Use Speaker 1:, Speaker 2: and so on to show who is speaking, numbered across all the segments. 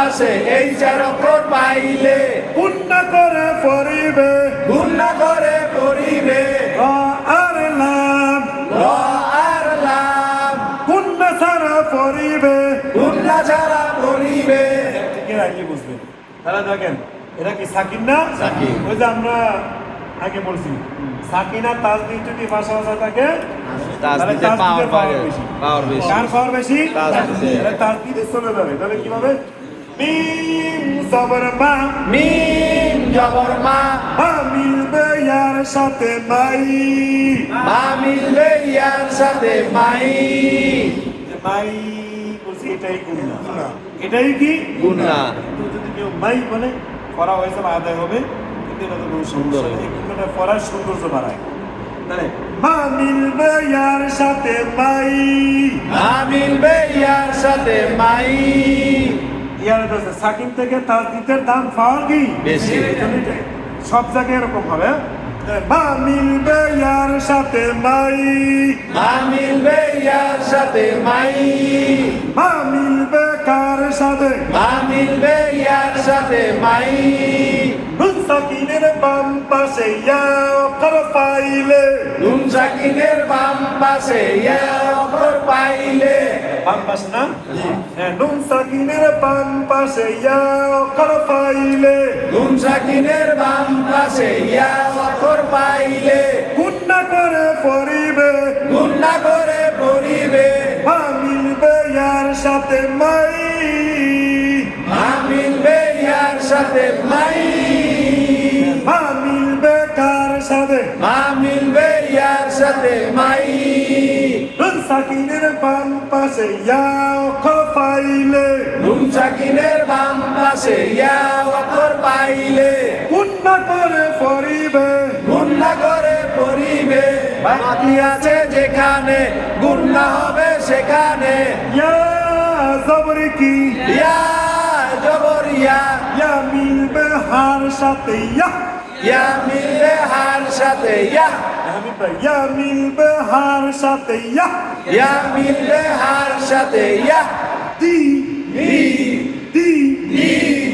Speaker 1: পাশে এই চার অক্ষর পাইলে
Speaker 2: গুণ করে পড়িবে
Speaker 1: গুণ করে পড়িবে
Speaker 2: র আর লাম
Speaker 1: র আর লাম
Speaker 2: গুণ ছাড়া পড়িবে
Speaker 1: গুণ ছাড়া পড়িবে
Speaker 2: ঠিক আগে বুঝবেন তাহলে দেখেন এটা কি সাকিন না
Speaker 1: সাকিন।
Speaker 2: ওই যে আমরা আগে বলছি সাকিন আর তাসদিদ যদি ভাষা থাকে তাহলে
Speaker 3: তাসদিদের
Speaker 2: তাসদিদের
Speaker 3: পাওয়ার
Speaker 2: বেশি
Speaker 3: পাওয়ার বেশি
Speaker 2: কার পাওয়ার বেশি
Speaker 3: তাসদিদের।
Speaker 2: তাহলে তাসদিদে চলে যাবে তাহলে কি হবে মিম জবর মা
Speaker 1: মিম জবর মা
Speaker 2: মা মিলবে ইয়ার সাথে মাই
Speaker 1: মা মিলবে ইয়ার সাথে মাই
Speaker 2: মাই বলছি এটাই গুণ না এটাই কি
Speaker 3: গুণা
Speaker 2: কিন্তু যদি কেউ মাই বলে পড়া হয়েছে বা আদায় হবে কিন্তু এটা তো কোনো সুন্দর এই গুণটা পড়ার সৌন্দর্য বাড়ায় তাহলে মা মিলবে ইয়ার সাথে মাই
Speaker 1: মা মিলবে ইয়ার সাথে মাই
Speaker 2: ইয়ার কাছে সাকিন থেকে তাসদিদের দাম পাওয়ার কি
Speaker 3: বেশি।
Speaker 2: সব জায়গায় এরকম হবে তাহলে মা মিলবে ইয়ার সাথে মাই
Speaker 1: মা মিলবে ইয়ার সাথে মাই
Speaker 2: মা মিলবে কার সাথে
Speaker 1: মা মিলবে ইয়ার সাথে মাই
Speaker 2: নুন সাকিনের বাম পাশে ইয়া অক্ষর পাইলে
Speaker 1: নুন সাকিনের বাম পাশে ইয়া অক্ষর পাইলে
Speaker 2: বাম পাশে না হ্যাঁ নুন সাকিনের বাম পাশে ইয়া অক্ষর পাইলে
Speaker 1: নুন সাকিনের বাম পাশে ইয়া অক্ষর পাইলে
Speaker 2: গুণ করে পড়িবে
Speaker 1: গুণ করে পড়িবে
Speaker 2: মা মিলবে ইয়ার সাথে মাই
Speaker 1: মা মিলবে ইয়ার সাথে মাই
Speaker 2: মা মিলবে কার সাথে
Speaker 1: মা মিলবে ইয়ার সাথে মাই
Speaker 2: নুন সাকিনের বাম পাশে ইয়া অক্ষর পাইলে
Speaker 1: নুন সাকিনের বাম পাশে ইয়া অক্ষর পাইলে
Speaker 2: গুণ করে পড়িবে
Speaker 1: গুণ করে পড়িবে বাকি আছে যেখানে গুণ না হবে সেখানে
Speaker 2: ইয়া জবর কি
Speaker 1: ইয়া জবর ইয়া
Speaker 2: ইয়া মিলবে হার সাথে ইয়া
Speaker 1: ইয়া মিলবে হার সাথে ইয়া
Speaker 2: আমি ভাই ইয়া মিলবে হার সাথে ইয়া
Speaker 1: ইয়া মিলবে হার সাথে ইয়া
Speaker 2: দি
Speaker 1: নি
Speaker 2: দি
Speaker 1: নি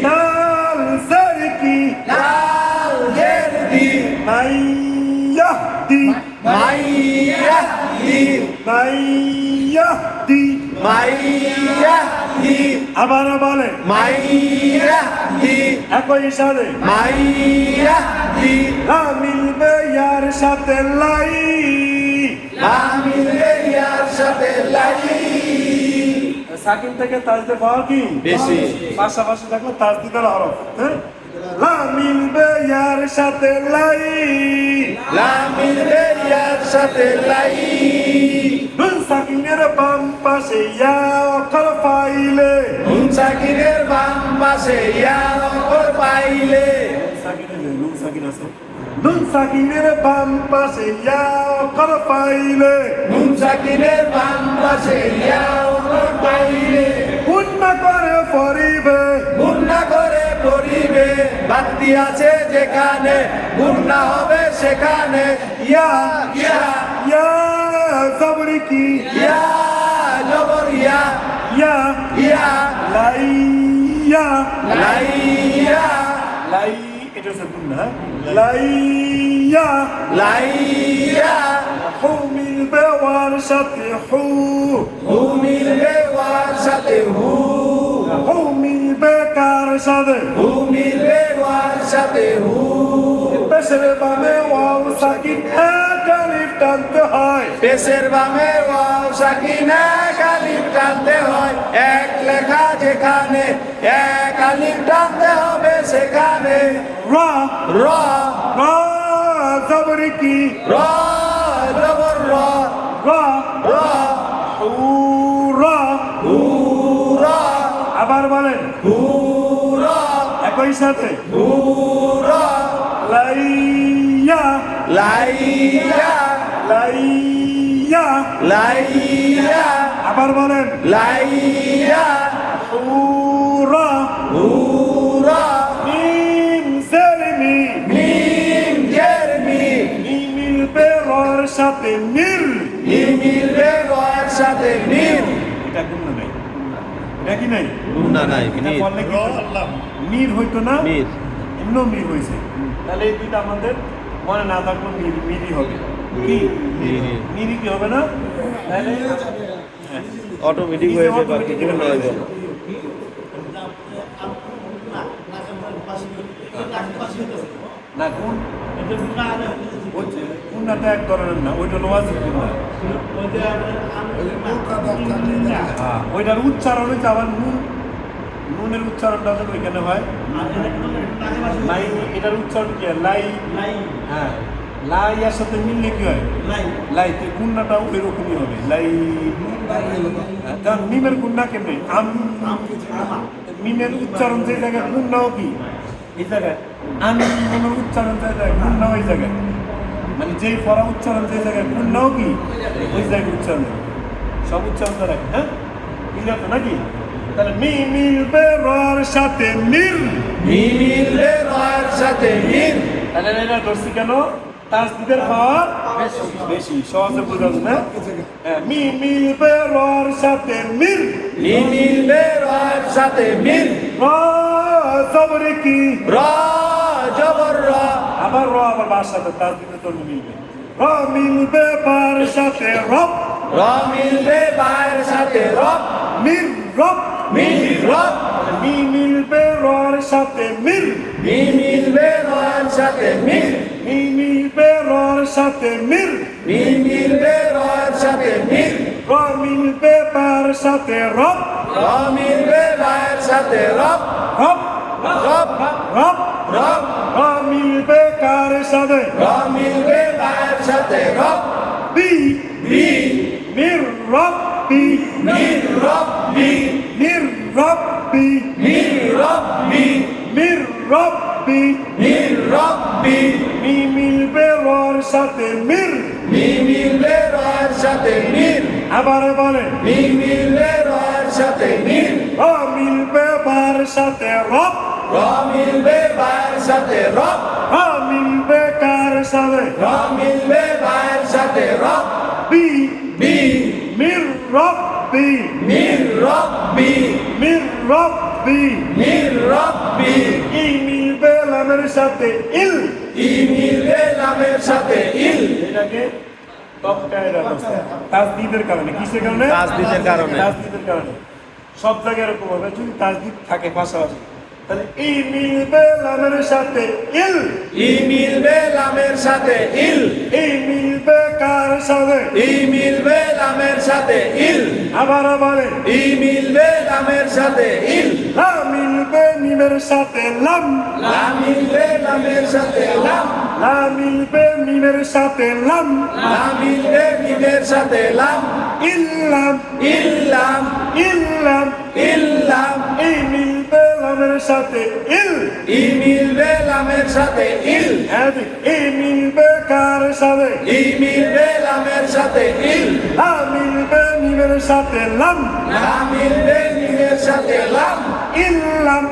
Speaker 2: দাল সর কি
Speaker 1: লাল জের দি
Speaker 2: মাইয়া দি
Speaker 1: মাইয়া দি
Speaker 2: মাইয়া দি
Speaker 1: মাইয়া দি
Speaker 2: আবার বলে
Speaker 1: মাইয়া দি
Speaker 2: একই সাথে
Speaker 1: মাইয়া দি
Speaker 2: লা মিলবে ইয়ার সাথে লাই
Speaker 1: মা মিলবে ইয়ার সাথে লাই
Speaker 2: সাকিন থেকে তাজদে পাওয়া কি
Speaker 1: বেশি।
Speaker 2: পাশাপাশি থাকলে তাজদিদের হরফ হ্যাঁ লা মিলবে ইয়ার সাথে লাই
Speaker 1: লা মিলবে ইয়ার সাথে লাই
Speaker 2: নুন সাকিনের বাম পাশে ইয়া অক্ষর পাইলে
Speaker 1: নুন সাকিনের বাম পাশে ইয়া অক্ষর পাইলে
Speaker 2: নুন সাকিন আছে নুন সাকিনের বাম পাশে ইয়া অক্ষর পাইলে
Speaker 1: নুন সাকিনের বাম পাশে ইয়া অক্ষর পাইলে
Speaker 2: গুণ করে পড়িবে
Speaker 1: গুণ করে পড়িবে বাতি আছে যেখানে গুণ না হবে সেখানে
Speaker 2: ইয়া
Speaker 1: ইয়া
Speaker 2: ইয়া জবর কি
Speaker 1: ইয়া জবর ইয়া
Speaker 2: ইয়া
Speaker 1: ইয়া
Speaker 2: লাই ইয়া
Speaker 1: লাইয়া
Speaker 2: লাই এটা হচ্ছে গুণ না লাইয়া
Speaker 1: লাইয়া
Speaker 2: হু মিলবে ওয়ার সাথে হু
Speaker 1: হু মিলবে ওয়ার সাথে হু
Speaker 2: হু মিলবে কার সাথে
Speaker 1: হু মিলবে ওয়ার সাথে হু
Speaker 2: পেশের বামে ওয়াও সাকিন এক আলিফ টানতে হয়
Speaker 1: পেশের বামে ওয়াও সাকিনা আলিফ টানতে হয় এক লেখা যেখানে এক আলিফ টানতে হবে সেখানে
Speaker 2: রা
Speaker 1: র
Speaker 2: রা জবর কি
Speaker 1: র জবর র
Speaker 2: রা
Speaker 1: র
Speaker 2: হু রা
Speaker 1: হু র
Speaker 2: আবার বলেন
Speaker 1: হু র
Speaker 2: একই সাথে
Speaker 1: হু র
Speaker 2: লাইয়া
Speaker 1: লাইয়া
Speaker 2: লাইয়া
Speaker 1: লাইয়া
Speaker 2: আবার বলেন
Speaker 1: লাইয়া
Speaker 2: হুরা
Speaker 1: হুরা
Speaker 2: মিম সেরমি
Speaker 1: মিম জের মি
Speaker 2: মিমিল বেরর সাথে মির
Speaker 1: মিমিল বেগর সাথে মিম
Speaker 2: এটা গুণ নাই এটা নাকি নাই
Speaker 1: না নাই
Speaker 2: এটা বললে কি মির হইতো না
Speaker 1: মির
Speaker 2: এমনও মির হয়েছে তাহলে এই দুইটা আমাদের মনে না থাকলো মিরই হবে কি মিরই কি হবে না তাহলে
Speaker 1: অটোমেটিক হয়ে যাবে বাকি কিছু হয়ে যাবে
Speaker 2: না কোন কুন্নাটা এক ধরনের না ওইটা হলো ওয়াজিব কুন্না ওইটার উচ্চারণ হচ্ছে আবার নুনের উচ্চারণটা তো ওইখানে হয় লাই এটার উচ্চারণ কি হয় লাই হ্যাঁ লাই এর সাথে মিললে কি হয় লাই তো কুন্নাটাও এরকমই হবে লাই কারণ মিমের কুন্না কেমনি মিমের উচ্চারণ যে জায়গায় কুন্নাও কি এই জায়গায় আনন্দের উচ্চারণ যে জায়গায় কুন্না ওই জায়গায় মানে যেই পড়া উচ্চারণ যে জায়গায় কুন্নাও কি ওই জায়গায় উচ্চারণ সব উচ্চারণ দ্বারা হ্যাঁ ক্লিয়ার তো নাকি তাহলে মি মিলবে রর সাথে মির
Speaker 1: মি মিলবে রয়ের সাথে মির
Speaker 2: তাহলে এটা ধরছি কেন তাসদিদের পাওয়ার বেশি সহজে বোঝা যায় না হ্যাঁ মি মিলবে রর সাথে মির
Speaker 1: মি মিলবে রয়ের সাথে মির
Speaker 2: র জবরে কি
Speaker 1: র জবর র
Speaker 2: আবার র আবার বার সাথে তাসদিদের জন্য মিলবে র মিলবে বার সাথে রব
Speaker 1: র মিলবে বায়ের সাথে রব
Speaker 2: মির রব
Speaker 1: মির রব
Speaker 2: মি মিলবে রর সাথে মির
Speaker 1: মি মিলবে রয়ের সাথে মির
Speaker 2: মি মিলবে রর সাথে মির
Speaker 1: মি মিলবে রয়ের সাথে মির
Speaker 2: র মিলবে বার সাথে রব
Speaker 1: র মিলবে বায়ের সাথে রব
Speaker 2: রব
Speaker 1: রব
Speaker 2: রব
Speaker 1: রব
Speaker 2: র মিলবে কার সাথে
Speaker 1: র মিলবে বায়ের সাথে রব
Speaker 2: বি
Speaker 1: বি
Speaker 2: মির রব্বি
Speaker 1: মির রব্বি
Speaker 2: মির রব্বি
Speaker 1: মির রব্বি
Speaker 2: মির রব্বি
Speaker 1: মির রব্বি
Speaker 2: মি মিলবে রর সাথে মির
Speaker 1: মি মিলবে রয়ের সাথে মির
Speaker 2: আবার বলেন
Speaker 1: মি মিলবে রয়ের সাথে মির
Speaker 2: র মিলবে বার সাথে রব
Speaker 1: র মিলবে বায়ের সাথে রব
Speaker 2: র মিলবে কার সাথে
Speaker 1: র মিলবে বায়ের সাথে রব
Speaker 2: বি
Speaker 1: বি
Speaker 2: মির রব্বি
Speaker 1: মির রব্বি
Speaker 2: মির রব্বি
Speaker 1: মির রব্বি
Speaker 2: ই মিলবে লামের সাথে ইল
Speaker 1: ই মিলবে লামের সাথে ইল
Speaker 2: এটাকে তপকায়ের অবস্থা তাসদিদের কারণে কিসের কারণে
Speaker 1: তাসদিদের কারণে।
Speaker 2: তাসদিদের কারণে সব জায়গায় এরকম হবে যদি তাসদিদ থাকে পাশাপাশি তাহলে ই মিলবে লামের সাথে ইল
Speaker 1: ই মিলবে লামের সাথে ইল
Speaker 2: ই মিলবে কার সাথে
Speaker 1: ই মিলবে লামের সাথে ইল
Speaker 2: আবার বলেন
Speaker 1: ই মিলবে লামের সাথে ইল
Speaker 2: লা মিলবে মিমের সাথে লাম
Speaker 1: লা মিলবে লামের সাথে লাম
Speaker 2: লা মিলবে মিমের সাথে লাম
Speaker 1: লা মিলবে মিমের সাথে লাম
Speaker 2: ইল্লাম
Speaker 1: ইল্লাম
Speaker 2: ইল্লাম
Speaker 1: ইল্লাম
Speaker 2: ই মিলবে লামের সাথে ইল
Speaker 1: ই মিলবে লামের সাথে ইল
Speaker 2: ই মিলবে কার সাথে
Speaker 1: ই মিলবে লামের সাথে ইল
Speaker 2: লা মিলবে মিমের সাথে লাম
Speaker 1: লা মিলবে মিমের সাথে লাম
Speaker 2: ইল্লাম